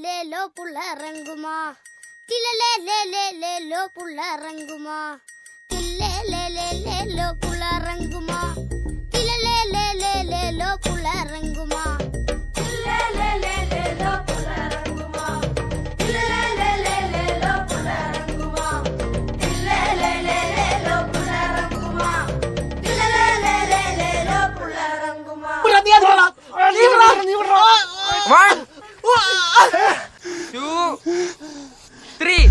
ले लो पुल्ला रंगुमा तिले ले लो पुल्ला रंगुमा तिले ले लो पुल्ला रंगुमा तिले ले लो पुल्ला रंगुमा तिले ले लो पुल्ला रंगुमा तिले ले लो पुल्ला रंगुमा तिले ले लो पुल्ला रंगुमा तिले ले लो पुल्ला रंगुमा One, two, three.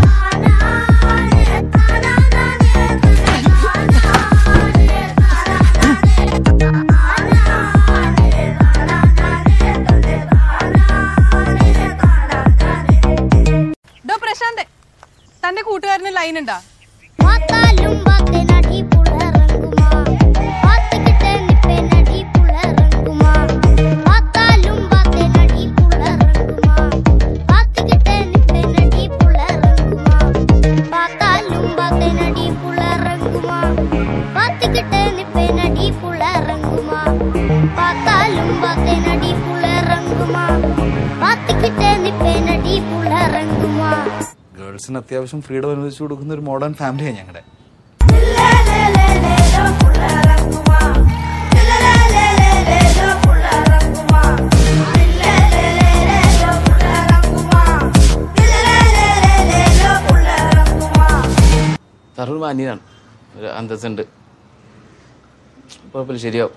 പ്രശാന്ത് തന്റെ കൂട്ടുകാരന് ലൈൻ ഉണ്ടാ ഗേൾസിന് അത്യാവശ്യം ഫ്രീഡം അനുവദിച്ചു കൊടുക്കുന്ന ഒരു മോഡേൺ ഫാമിലിയാണ് ഞങ്ങളുടെ. തറു മാന്യനാണ്, ഒരു അന്തസ്സുണ്ട്, കുഴപ്പമില്ല, ശരിയാവും.